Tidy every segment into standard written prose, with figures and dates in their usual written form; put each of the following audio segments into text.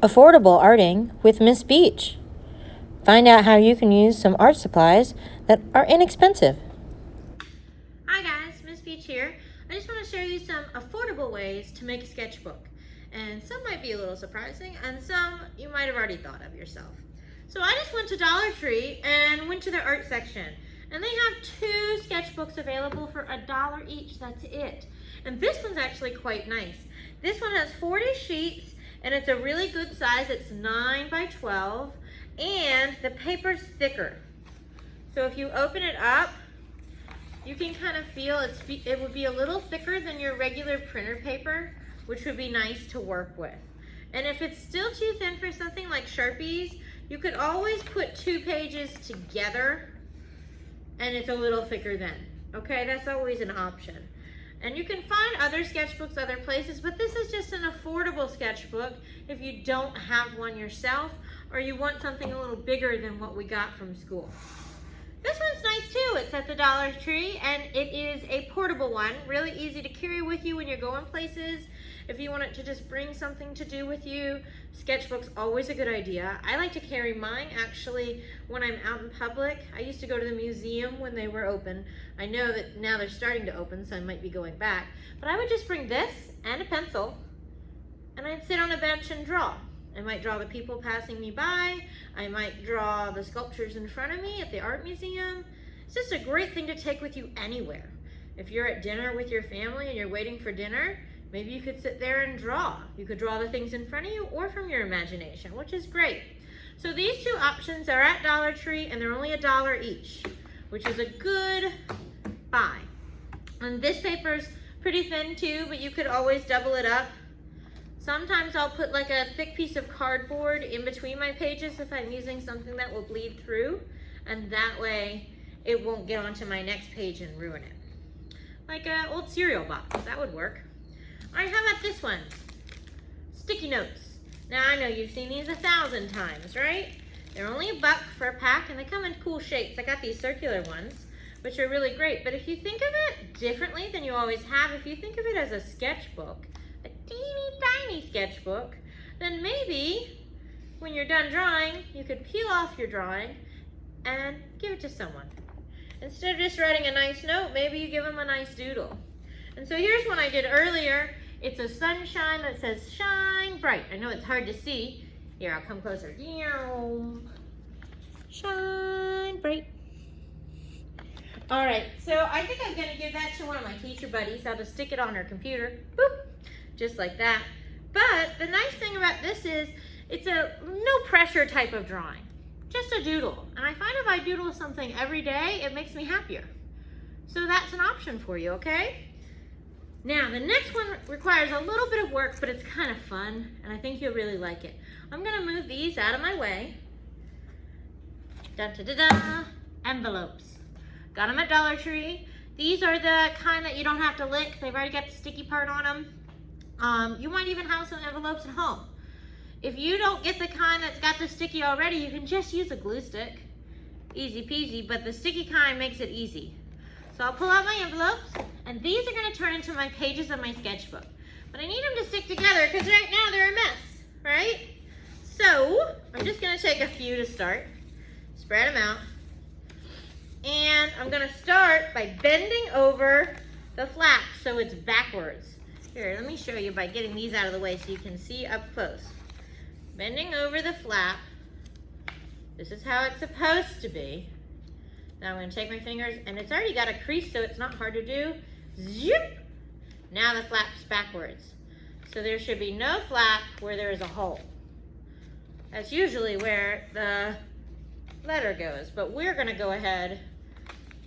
Affordable Arting with Miss Beach. Find out how you can use some art supplies that are inexpensive. Hi guys, Miss Beach here. I just want to show you some affordable ways to make a sketchbook. And some might be a little surprising and some you might have already thought of yourself. So I just went to Dollar Tree and went to their art section. And they have 2 sketchbooks available for $1 each, that's it. And this one's actually quite nice. This one has 40 sheets and it's a really good size. It's 9 by 12 and the paper's thicker. So if you open it up, you can kind of feel it would be a little thicker than your regular printer paper, which would be nice to work with. And if it's still too thin for something like Sharpies, you could always put 2 pages together and it's a little thicker then. Okay, that's always an option. And you can find other sketchbooks other places, but this is just an affordable sketchbook if you don't have one yourself or you want something a little bigger than what we got from school. This one's nice too. It's at the Dollar Tree and it is a portable one, really easy to carry with you when you're going places. If you want it to just bring something to do with you, sketchbook's always a good idea. I like to carry mine actually when I'm out in public. I used to go to the museum when they were open. I know that now they're starting to open, so I might be going back. But I would just bring this and a pencil and I'd sit on a bench and draw. I might draw the people passing me by. I might draw the sculptures in front of me at the art museum. It's just a great thing to take with you anywhere. If you're at dinner with your family and you're waiting for dinner, maybe you could sit there and draw. You could draw the things in front of you or from your imagination, which is great. So these 2 options are at Dollar Tree and they're only $1 each, which is a good buy. And this paper's pretty thin too, but you could always double it up. Sometimes I'll put like a thick piece of cardboard in between my pages if I'm using something that will bleed through, and that way it won't get onto my next page and ruin it. Like an old cereal box, that would work. All right, how about this one? Sticky notes. Now I know you've seen these 1,000 times, right? They're only $1 for a pack and they come in cool shapes. I got these circular ones, which are really great. But if you think of it differently than you always have, if you think of it as a sketchbook, a teeny tiny sketchbook, then maybe when you're done drawing, you could peel off your drawing and give it to someone. Instead of just writing a nice note, maybe you give them a nice doodle. And so here's one I did earlier. It's a sunshine that says shine bright. I know it's hard to see. Here, I'll come closer. Shine bright. All right, so I think I'm gonna give that to one of my teacher buddies. I'll just stick it on her computer, boop, just like that. But the nice thing about this is it's a no pressure type of drawing, just a doodle. And I find if I doodle something every day, it makes me happier. So that's an option for you, okay? Now, the next one requires a little bit of work, but it's kind of fun, and I think you'll really like it. I'm gonna move these out of my way. Da-da-da-da, envelopes. Got them at Dollar Tree. These are the kind that you don't have to lick. They've already got the sticky part on them. You might even have some envelopes at home. If you don't get the kind that's got the sticky already, you can just use a glue stick. Easy peasy, but the sticky kind makes it easy. So I'll pull out my envelopes, and these are gonna turn into my pages of my sketchbook. But I need them to stick together because right now they're a mess, right? So I'm just gonna take a few to start, spread them out. And I'm gonna start by bending over the flap so it's backwards. Here, let me show you by getting these out of the way so you can see up close. Bending over the flap. This is how it's supposed to be. Now I'm gonna take my fingers, and it's already got a crease so it's not hard to do. Zip! Now the flap's backwards. So there should be no flap where there is a hole. That's usually where the letter goes, but we're gonna go ahead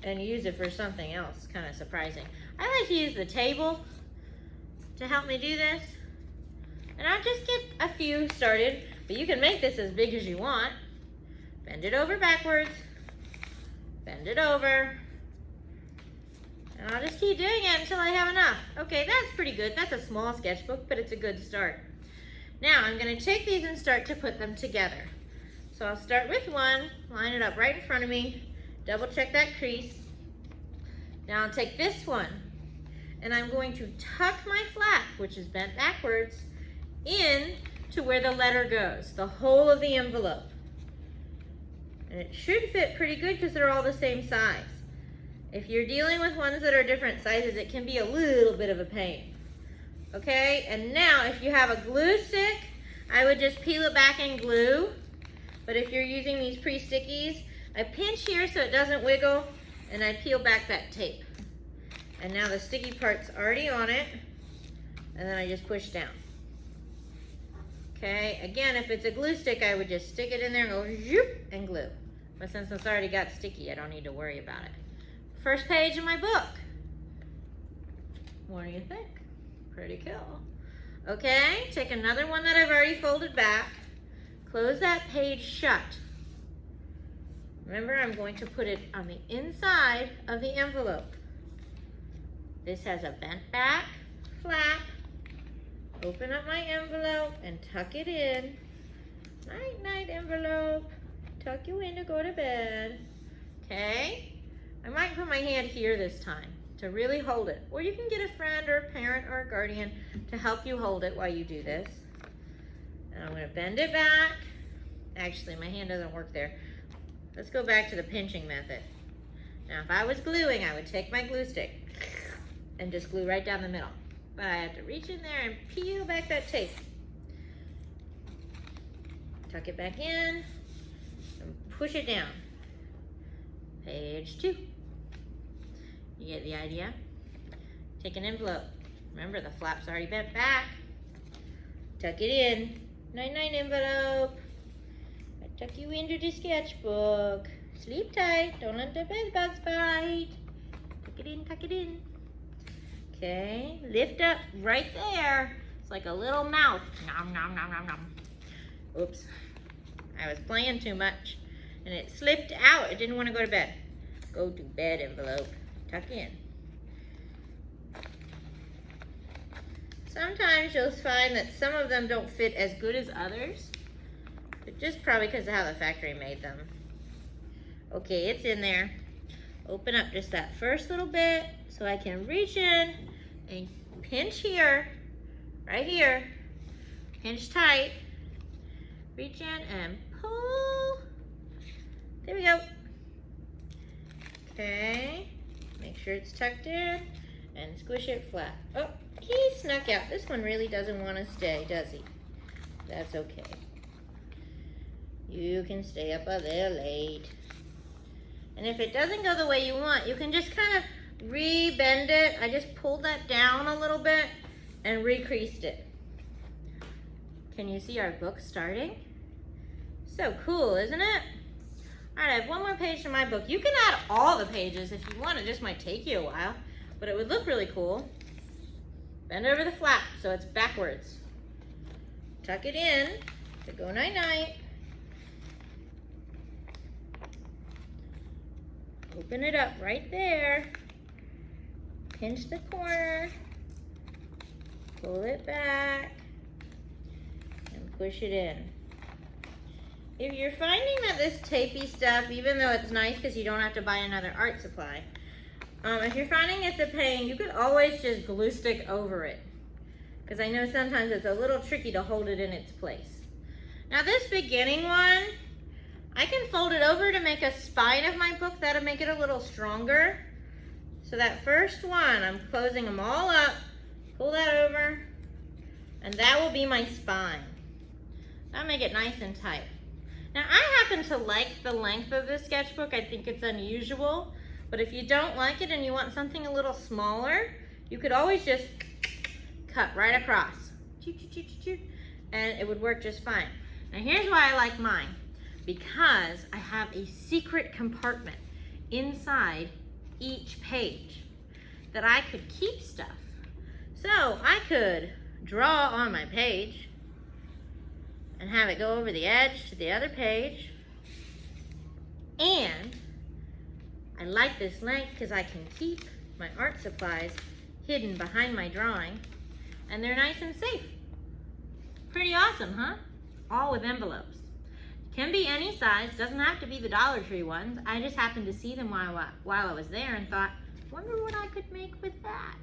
and use it for something else, kind of surprising. I like to use the table to help me do this. And I'll just get a few started, but you can make this as big as you want. Bend it over backwards. Bend it over. And I'll just keep doing it until I have enough. Okay, that's pretty good. That's a small sketchbook, but it's a good start. Now I'm gonna take these and start to put them together. So I'll start with one, line it up right in front of me, double check that crease. Now I'll take this one, and I'm going to tuck my flap, which is bent backwards, in to where the letter goes, the whole of the envelope. And it should fit pretty good because they're all the same size. If you're dealing with ones that are different sizes, it can be a little bit of a pain. Okay, and now if you have a glue stick, I would just peel it back and glue. But if you're using these pre-stickies, I pinch here so it doesn't wiggle, and I peel back that tape. And now the sticky part's already on it, and then I just push down. Okay, again, if it's a glue stick, I would just stick it in there and go zoop and glue. But since it's already got sticky, I don't need to worry about it. First page of my book. What do you think? Pretty cool. Okay, take another one that I've already folded back. Close that page shut. Remember, I'm going to put it on the inside of the envelope. This has a bent back flap. Open up my envelope and tuck it in. Night, night envelope. Tuck you in to go to bed. Okay? I might put my hand here this time to really hold it. Or you can get a friend or a parent or a guardian to help you hold it while you do this. And I'm going to bend it back. Actually, my hand doesn't work there. Let's go back to the pinching method. Now, if I was gluing, I would take my glue stick and just glue right down the middle. But I have to reach in there and peel back that tape. Tuck it back in and push it down. Page 2. You get the idea? Take an envelope. Remember, the flap's already bent back. Tuck it in. Night, night envelope. I tuck you into the sketchbook. Sleep tight. Don't let the bed bugs bite. Tuck it in, tuck it in. Okay, lift up right there. It's like a little mouth. Nom, nom, nom, nom, nom. Oops, I was playing too much and it slipped out. It didn't want to go to bed. Go to bed envelope. Tuck in. Sometimes you'll find that some of them don't fit as good as others, but just probably because of how the factory made them. Okay, it's in there. Open up just that first little bit so I can reach in and pinch here, right here. Pinch tight. Reach in and pull. There we go. Okay. Make sure it's tucked in and squish it flat. Oh, he snuck out. This one really doesn't want to stay, does he? That's okay. You can stay up a little late. And if it doesn't go the way you want, you can just kind of re-bend it. I just pulled that down a little bit and recreased it. Can you see our book starting? So cool, isn't it? All right, I have one more page to my book. You can add all the pages if you want. It just might take you a while, but it would look really cool. Bend over the flap so it's backwards. Tuck it in to go night-night. Open it up right there. Pinch the corner. Pull it back. And push it in. If you're finding that this tapey stuff, even though it's nice because you don't have to buy another art supply, if you're finding it's a pain, you could always just glue stick over it. Because I know sometimes it's a little tricky to hold it in its place. Now this beginning one, I can fold it over to make a spine of my book. That'll make it a little stronger. So that first one, I'm closing them all up. Pull that over. And that will be my spine. That'll make it nice and tight. Now I happen to like the length of this sketchbook. I think it's unusual. But if you don't like it and you want something a little smaller, you could always just cut right across. And it would work just fine. Now here's why I like mine. Because I have a secret compartment inside each page that I could keep stuff. So I could draw on my page and have it go over the edge to the other page. And I like this length because I can keep my art supplies hidden behind my drawing, and they're nice and safe. Pretty awesome, huh? All with envelopes. Can be any size, doesn't have to be the Dollar Tree ones. I just happened to see them while I was there and thought, wonder what I could make with that.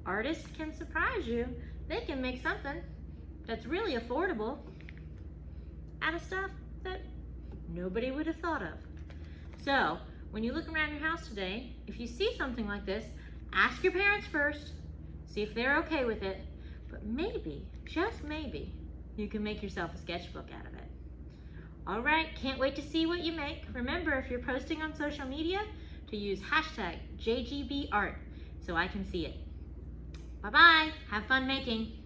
Artists can surprise you. They can make something that's really affordable out of stuff that nobody would have thought of. So, when you look around your house today, if you see something like this, ask your parents first, see if they're okay with it, but maybe, just maybe, you can make yourself a sketchbook out of it. All right, can't wait to see what you make. Remember, if you're posting on social media, to use hashtag JGBArt so I can see it. Bye-bye, have fun making.